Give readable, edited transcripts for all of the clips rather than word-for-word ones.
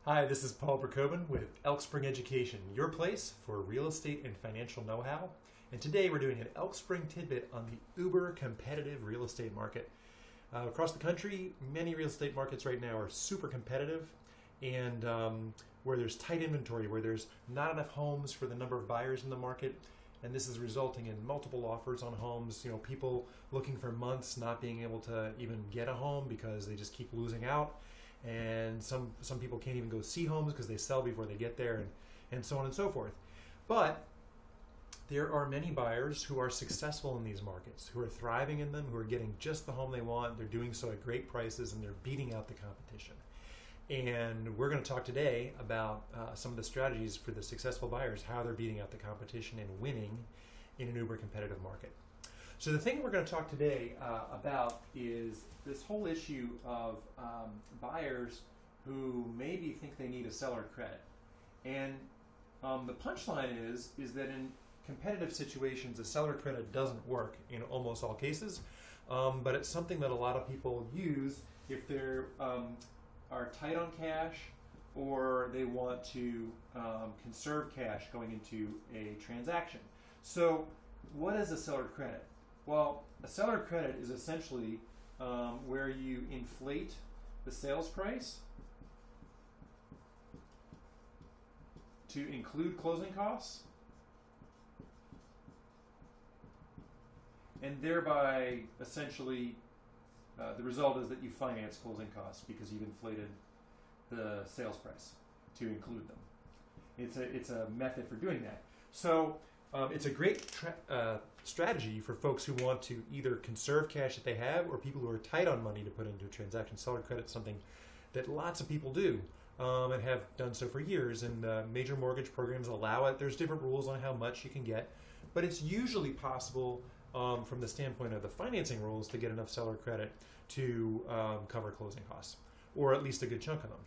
Hi, this is Paul Berkoven with Elk Spring Education, your place for real estate and financial know-how. And today we're doing an Elk Spring tidbit on the uber competitive real estate market. Across the country, many real estate markets right now are super competitive, and where there's tight inventory, where there's not enough homes for the number of buyers in the market, and this is resulting in multiple offers on homes. People looking for months not being able to even get a home because they just keep losing out. And some people can't even go see homes because they sell before they get there, and so on and so forth. But there are many buyers who are successful in these markets, who are thriving in them, who are getting just the home they want. They're doing so at great prices, and they're beating out the competition. And we're going to talk today about some of the strategies for the successful buyers, how they're beating out the competition and winning in an uber competitive market. So the thing we're going to talk today about is this whole issue of buyers who maybe think they need a seller credit. And the punchline is that in competitive situations, a seller credit doesn't work in almost all cases, but it's something that a lot of people use if they're are tight on cash, or they want to conserve cash going into a transaction. So what is a seller credit? Well, a seller credit is essentially where you inflate the sales price to include closing costs, and thereby essentially the result is that you finance closing costs because you've inflated the sales price to include them. It's a method for doing that. So it's a great strategy for folks who want to either conserve cash that they have, or people who are tight on money to put into a transaction. Seller credit is something that lots of people do and have done so for years, and major mortgage programs allow it. There's different rules on how much you can get, but it's usually possible from the standpoint of the financing rules to get enough seller credit to cover closing costs, or at least a good chunk of them.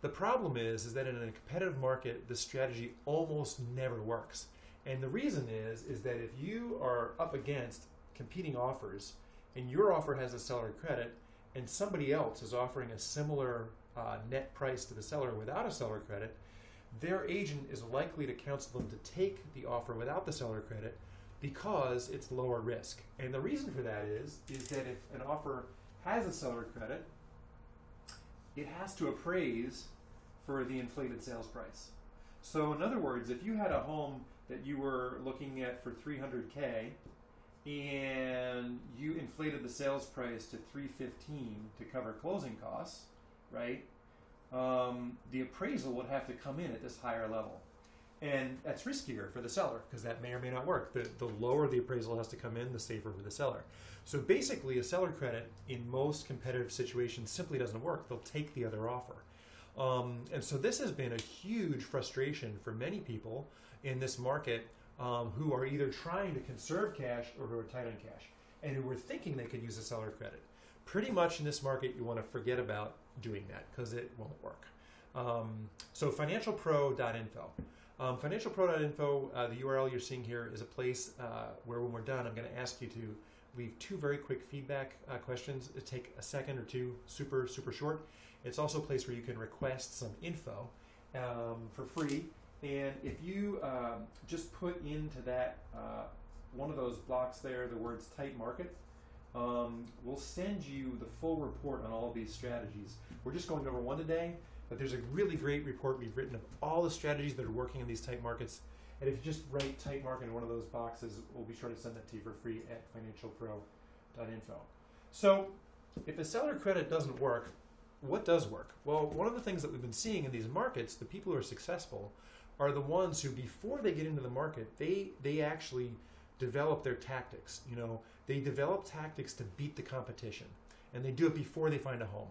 The problem is that in a competitive market, this strategy almost never works. And the reason is that if you are up against competing offers and your offer has a seller credit and somebody else is offering a similar net price to the seller without a seller credit, their agent is likely to counsel them to take the offer without the seller credit because it's lower risk. And the reason for that is that if an offer has a seller credit, it has to appraise for the inflated sales price. So in other words, if you had a home that you were looking at for $300K and you inflated the sales price to $315 to cover closing costs, right? The appraisal would have to come in at this higher level. And that's riskier for the seller because that may or may not work. The lower the appraisal has to come in, the safer for the seller. So basically, a seller credit in most competitive situations simply doesn't work. They'll take the other offer. And so this has been a huge frustration for many people in this market who are either trying to conserve cash or who are tight on cash and who were thinking they could use a seller credit. Pretty much in this market, you want to forget about doing that because it won't work. So financialpro.info. Financialpro.info, the URL you're seeing here is a place where when we're done, I'm going to ask you to leave 2 very quick feedback questions. It take a second or 2, super short. It's also a place where you can request some info for free. And if you just put into that one of those blocks there, the words tight market, we'll send you the full report on all of these strategies. We're just going over one today, but there's a really great report we've written of all the strategies that are working in these tight markets. And if you just write tight market in one of those boxes, we'll be sure to send that to you for free at financialpro.info. So if a seller credit doesn't work, what does work? Well, one of the things that we've been seeing in these markets, the people who are successful are the ones who, before they get into the market, they actually develop their tactics. They develop tactics to beat the competition, and they do it before they find a home.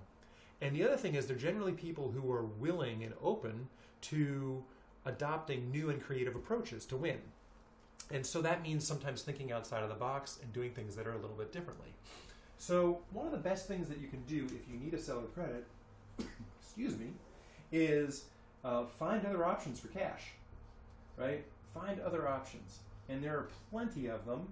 And the other thing is they're generally people who are willing and open to adopting new and creative approaches to win. And so that means sometimes thinking outside of the box and doing things that are a little bit differently. So one of the best things that you can do if you need a seller credit, excuse me, is find other options for cash, right? Find other options. And there are plenty of them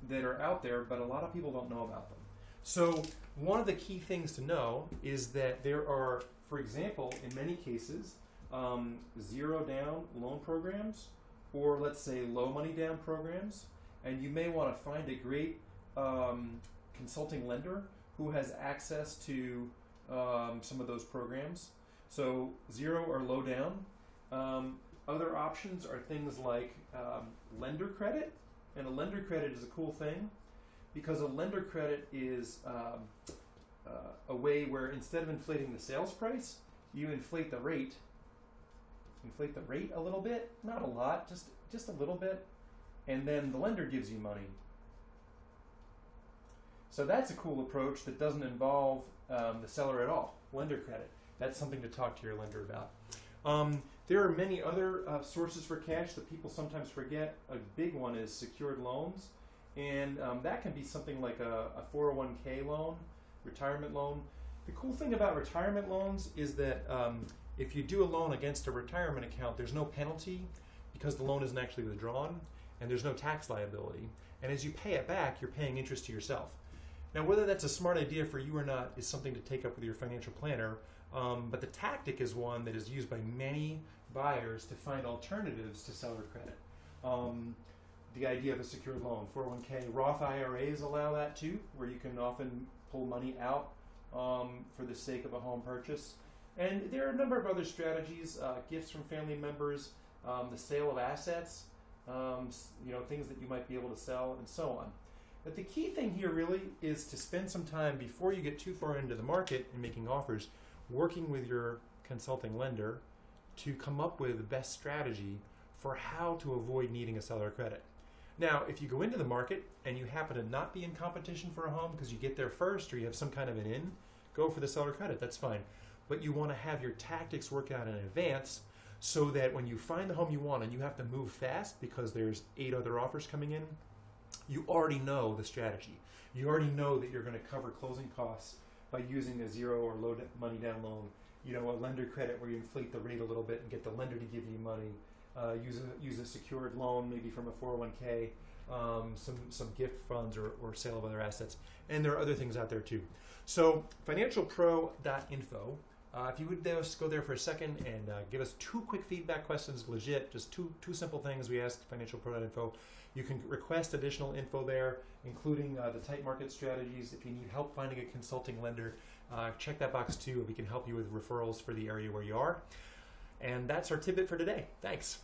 that are out there, but a lot of people don't know about them. So one of the key things to know is that there are, for example, in many cases, zero down loan programs, or let's say low money down programs, and you may want to find a great consulting lender who has access to some of those programs. So zero or low down. Other options are things like lender credit, and a lender credit is a cool thing because a lender credit is a way where instead of inflating the sales price, you inflate the rate a little bit, not a lot, just a little bit, and then the lender gives you money. So that's a cool approach that doesn't involve the seller at all. Lender credit. That's something to talk to your lender about. There are many other sources for cash that people sometimes forget. A big one is secured loans, and that can be something like a 401k loan, retirement loan. The cool thing about retirement loans is that if you do a loan against a retirement account, there's no penalty because the loan isn't actually withdrawn, and there's no tax liability. And as you pay it back, you're paying interest to yourself. Now, whether that's a smart idea for you or not is something to take up with your financial planner, but the tactic is one that is used by many buyers to find alternatives to seller credit. The idea of a secured loan, 401k, Roth IRAs allow that too, where you can often pull money out for the sake of a home purchase. And there are a number of other strategies, gifts from family members, the sale of assets, things that you might be able to sell, and so on. But the key thing here really is to spend some time before you get too far into the market and making offers, working with your consulting lender to come up with the best strategy for how to avoid needing a seller credit. Now, if you go into the market and you happen to not be in competition for a home because you get there first or you have some kind of an in, go for the seller credit, that's fine. But you want to have your tactics work out in advance so that when you find the home you want and you have to move fast because there's 8 other offers coming in, you already know the strategy. You already know that you're going to cover closing costs by using a zero or low money down loan, a lender credit where you inflate the rate a little bit and get the lender to give you money, use a secured loan maybe from a 401k, some gift funds or sale of other assets. And there are other things out there too. So financialpro.info. If you would just go there for a second and give us 2 quick feedback questions, legit, just two simple things we asked financialpro.info. You can request additional info there, including the tight market strategies. If you need help finding a consulting lender, check that box too. We can help you with referrals for the area where you are. And that's our tidbit for today. Thanks.